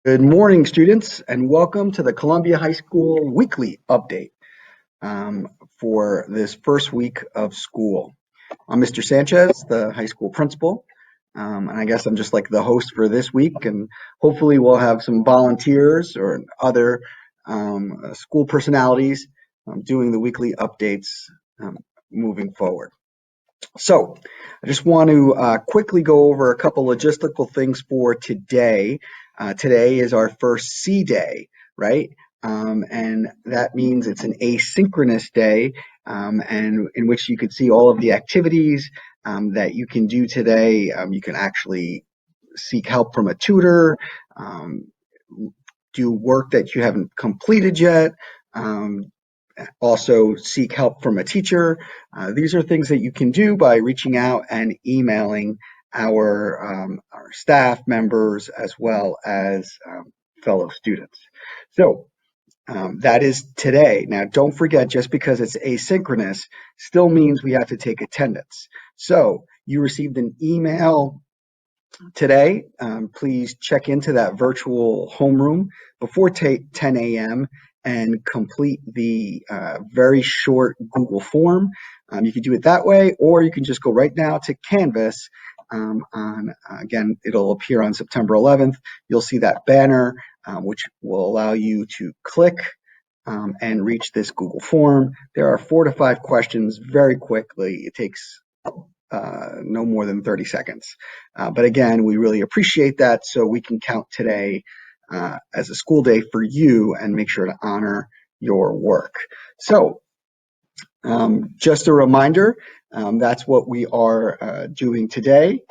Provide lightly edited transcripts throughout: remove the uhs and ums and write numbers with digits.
Good morning, students, and welcome to the Columbia High School Weekly Update um, for this first week of school. I'm Mr. Sanchez, the high school principal, and I guess I'm just like the host for this week, and hopefully we'll have some volunteers or other school personalities doing the weekly updates um, moving forward. So I just want to quickly go over a couple logistical things for today. Today is our first C day, right? And that means it's an asynchronous day, and in which you could see all of the activities that you can do today. You can actually seek help from a tutor, um, do work that you haven't completed yet, um, also seek help from a teacher. These are things that you can do by reaching out and emailing our staff members as well as fellow students. So that is today. Now, don't forget, just because it's asynchronous still means we have to take attendance. So you received an email today. Please check into that virtual homeroom before 10 a.m. and complete the very short Google form. You can do it that way, or you can just go right now to Canvas. Again, it'll appear on September 11th. You'll see that banner, which will allow you to click and reach this Google form. There are 4 to 5 questions very quickly. It takes no more than 30 seconds. But again, we really appreciate that, so we can count today as a school day for you and make sure to honor your work. So just a reminder, that's what we are doing today.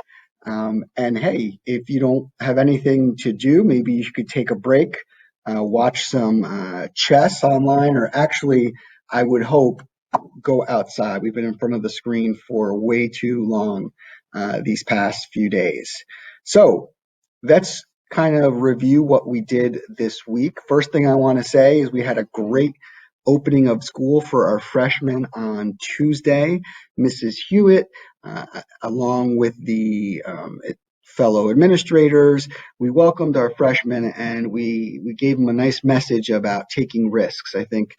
And hey, if you don't have anything to do, maybe you could take a break, watch some chess online, or actually, I would hope go outside. We've been in front of the screen for way too long these past few days. So let's kind of review what we did this week. First thing I want to say is we had a great opening of school for our freshmen on Tuesday. Mrs. Hewitt, along with the fellow administrators, we welcomed our freshmen and we gave them a nice message about taking risks. I think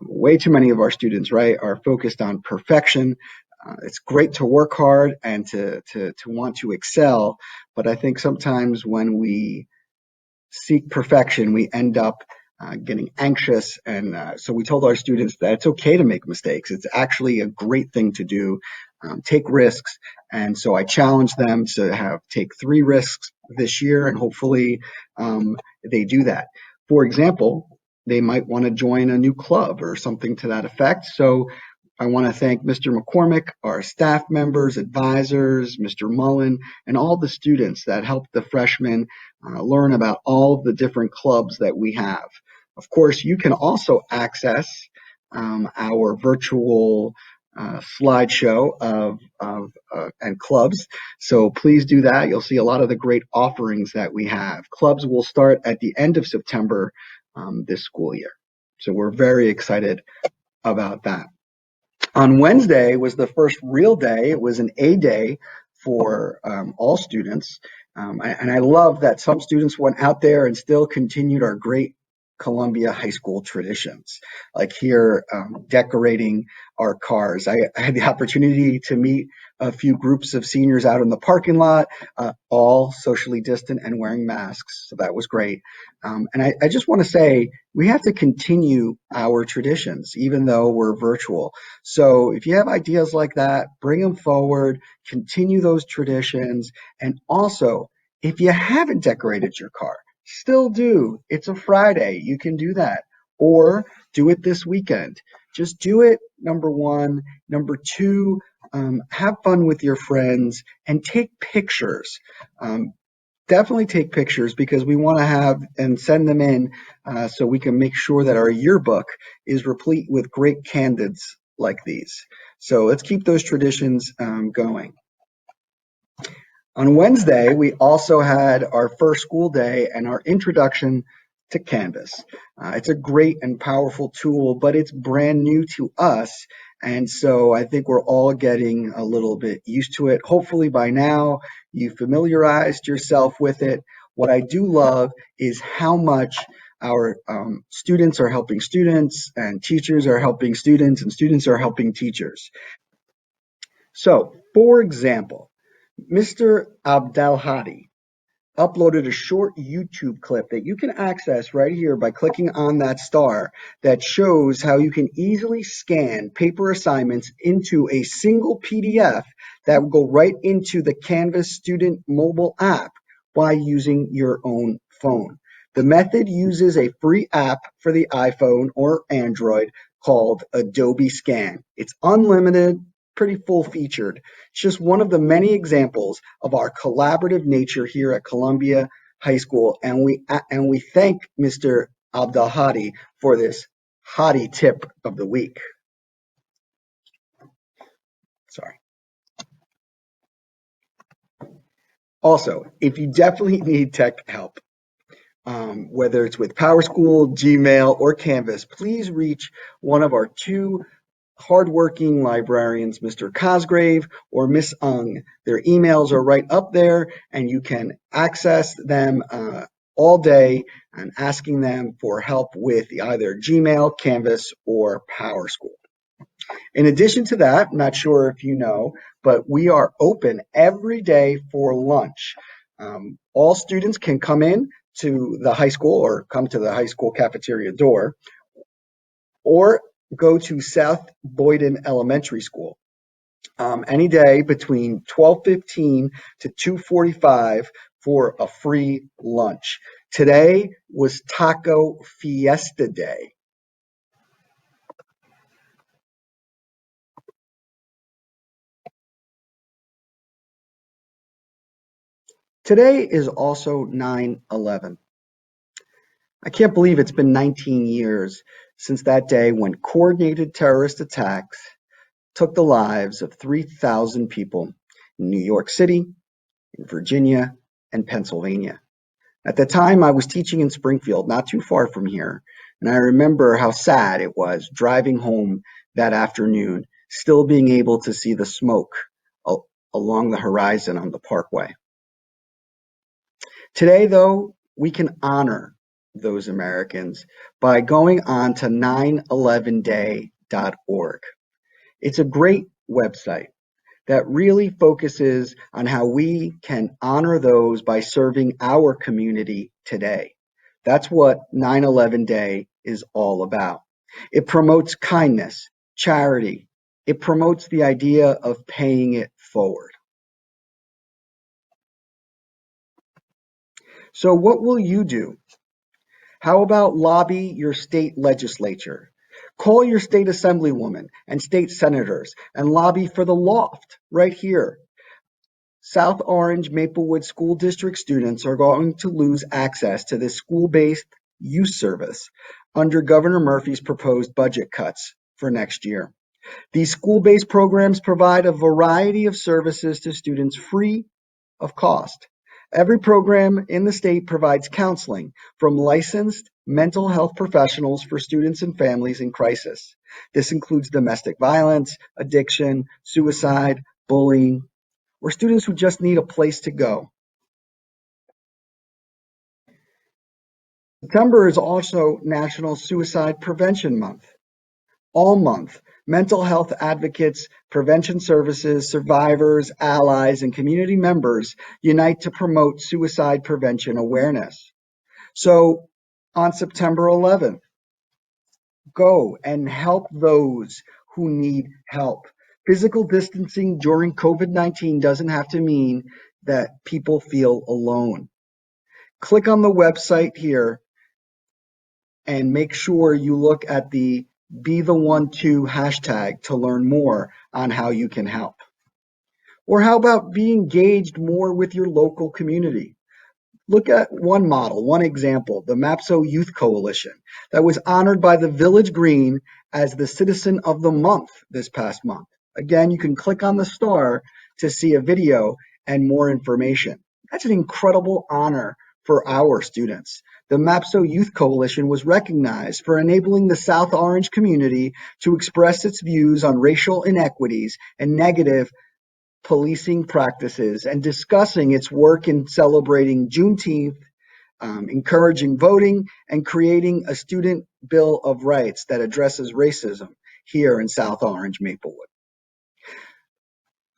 way too many of our students, right, are focused on perfection. It's great to work hard and to want to excel, but I think sometimes when we seek perfection, we end up getting anxious. And so we told our students that it's okay to make mistakes. It's actually a great thing to do. Take risks. And so I challenged them to take 3 risks this year, and hopefully they do that. For example, they might want to join a new club or something to that effect. So I want to thank Mr. McCormick, our staff members, advisors, Mr. Mullen, and all the students that helped the freshmen learn about all of the different clubs that we have. Of course, you can also access our virtual slideshow and clubs. So please do that. You'll see a lot of the great offerings that we have. Clubs will start at the end of September this school year. So we're very excited about that. On Wednesday was the first real day. It was an A day for all students. And I love that some students went out there and still continued our great Columbia High School traditions, like here decorating our cars. I had the opportunity to meet a few groups of seniors out in the parking lot, all socially distant and wearing masks. So that was great. And I just want to say we have to continue our traditions, even though we're virtual. So if you have ideas like that, bring them forward, continue those traditions. And also, if you haven't decorated your car, still do. It's a Friday. You can do that. Or do it this weekend. Just do it, number one. Number two, have fun with your friends and take pictures. Definitely take pictures because we want to have and send them in so we can make sure that our yearbook is replete with great candidates like these. So let's keep those traditions going. On Wednesday, we also had our first school day and our introduction to Canvas. It's a great and powerful tool, but it's brand new to us. And so I think we're all getting a little bit used to it. Hopefully by now you familiarized yourself with it. What I do love is how much our students are helping students, and teachers are helping students, and students are helping teachers. So, for example, Mr. Abdelhadi uploaded a short YouTube clip that you can access right here by clicking on that star that shows how you can easily scan paper assignments into a single PDF that will go right into the Canvas student mobile app by using your own phone. The method uses a free app for the iPhone or Android called Adobe Scan. It's unlimited, pretty full featured. It's just one of the many examples of our collaborative nature here at Columbia High School, and we thank Mr. Abdelhadi for this hottie tip of the week. Sorry. Also, if you definitely need tech help, whether it's with PowerSchool, Gmail, or Canvas, please reach one of our two hardworking librarians, Mr. Cosgrave or Miss Ung. Their emails are right up there, and you can access them all day and asking them for help with either Gmail, Canvas, or PowerSchool. In addition to that, I'm not sure if you know, but we are open every day for lunch. All students can come in to the high school or come to the high school cafeteria door, or go to South Boyden Elementary School any day between 12:15 to 2:45 for a free lunch. Today was Taco Fiesta Day. Today is also 9/11. I can't believe it's been 19 years since that day when coordinated terrorist attacks took the lives of 3,000 people in New York City, in Virginia, and Pennsylvania. At the time, I was teaching in Springfield, not too far from here, and I remember how sad it was driving home that afternoon, still being able to see the smoke along the horizon on the parkway. Today, though, we can honor those Americans by going on to 911day.org. It's a great website that really focuses on how we can honor those by serving our community today. That's what 9/11 Day is all about. It promotes kindness, charity. It promotes the idea of paying it forward. So what will you do? How about lobby your state legislature? Call your state assemblywoman and state senators and lobby for the loft right here. South Orange Maplewood School District students are going to lose access to this school-based youth service under Governor Murphy's proposed budget cuts for next year. These school-based programs provide a variety of services to students free of cost. Every program in the state provides counseling from licensed mental health professionals for students and families in crisis. This includes domestic violence, addiction, suicide, bullying, or students who just need a place to go. September is also National Suicide Prevention Month. All month, mental health advocates, prevention services, survivors, allies, and community members unite to promote suicide prevention awareness. So on September 11th, go and help those who need help. Physical distancing during COVID-19 doesn't have to mean that people feel alone. Click on the website here and make sure you look at the Be the One To hashtag to learn more on how you can help. Or how about be engaged more with your local community? Look at one model, one example, the MAPSO Youth Coalition, that was honored by the Village Green as the Citizen of the Month this past month. Again, you can click on the star to see a video and more information. That's an incredible honor for our students. The MAPSO Youth Coalition was recognized for enabling the South Orange community to express its views on racial inequities and negative policing practices and discussing its work in celebrating Juneteenth, encouraging voting, and creating a student bill of rights that addresses racism here in South Orange, Maplewood.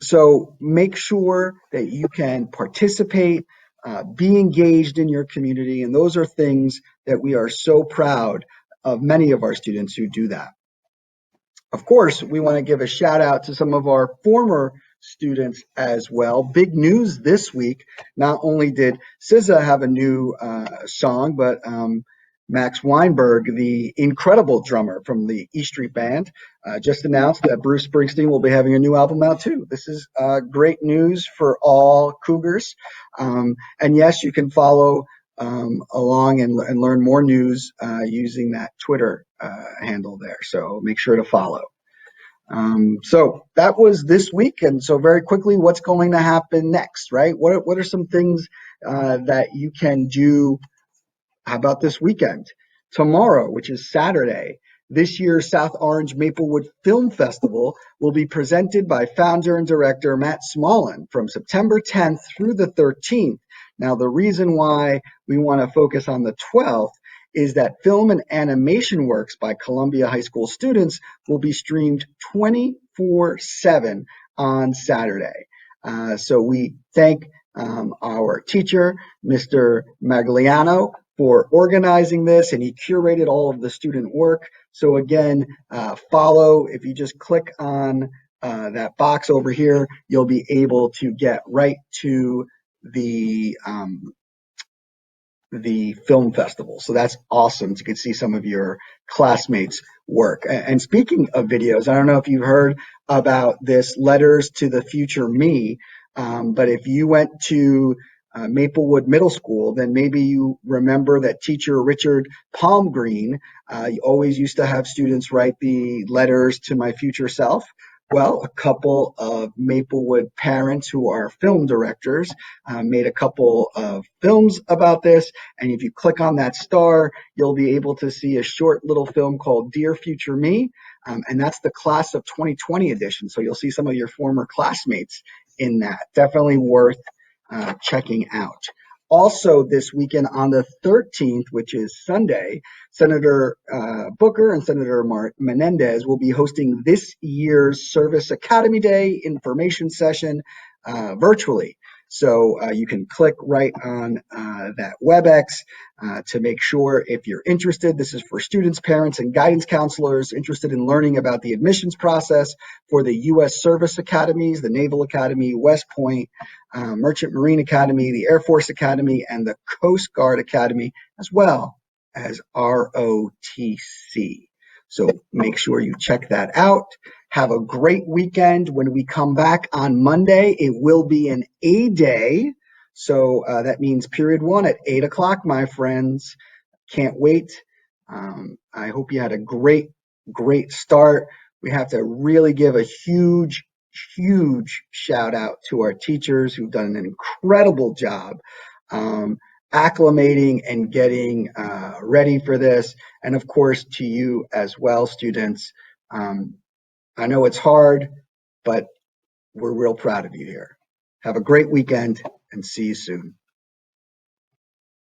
So make sure that you can participate, be engaged in your community, and those are things that we are so proud of many of our students who do that. Of course, we want to give a shout out to some of our former students as well. Big news this week. Not only did SZA have a new song, but Max Weinberg, the incredible drummer from the E Street Band, just announced that Bruce Springsteen will be having a new album out too. This is great news for all Cougars. And yes, you can follow along and learn more news using that Twitter handle there. So make sure to follow. So that was this week. And so very quickly, what's going to happen next, right? What are some things that you can do? How about this weekend? Tomorrow, which is Saturday, this year's South Orange Maplewood Film Festival will be presented by founder and director Matt Smolin from September 10th through the 13th. Now, the reason why we want to focus on the 12th is that film and animation works by Columbia High School students will be streamed 24/7 on Saturday. So we thank our teacher, Mr. Magliano, for organizing this, and he curated all of the student work. So again, follow. If you just click on that box over here, you'll be able to get right to the film festival. So that's awesome. You can see some of your classmates' work. And speaking of videos, I don't know if you've heard about this Letters to the Future Me, but if you went to Maplewood Middle School, then maybe you remember that teacher Richard Palmgreen always used to have students write the letters to my future self. Well, a couple of Maplewood parents who are film directors made a couple of films about this. And if you click on that star, you'll be able to see a short little film called Dear Future Me. And that's the class of 2020 edition. So you'll see some of your former classmates in that. Definitely worth checking out. Also this weekend on the 13th, which is Sunday, Senator Booker and Senator Menendez will be hosting this year's Service Academy Day information session virtually. So you can click right on that WebEx to make sure if you're interested. This is for students, parents, and guidance counselors interested in learning about the admissions process for the U.S. Service Academies, the Naval Academy, West Point, Merchant Marine Academy, the Air Force Academy, and the Coast Guard Academy, as well as ROTC. So make sure you check that out. Have a great weekend. When we come back on Monday, it will be an A day. So that means period 1 at 8 o'clock, my friends. Can't wait. I hope you had a great start. We have to really give a huge shout out to our teachers who've done an incredible job acclimating and getting ready for this. And of course, to you as well, students. I know it's hard, but we're real proud of you here. Have a great weekend and see you soon.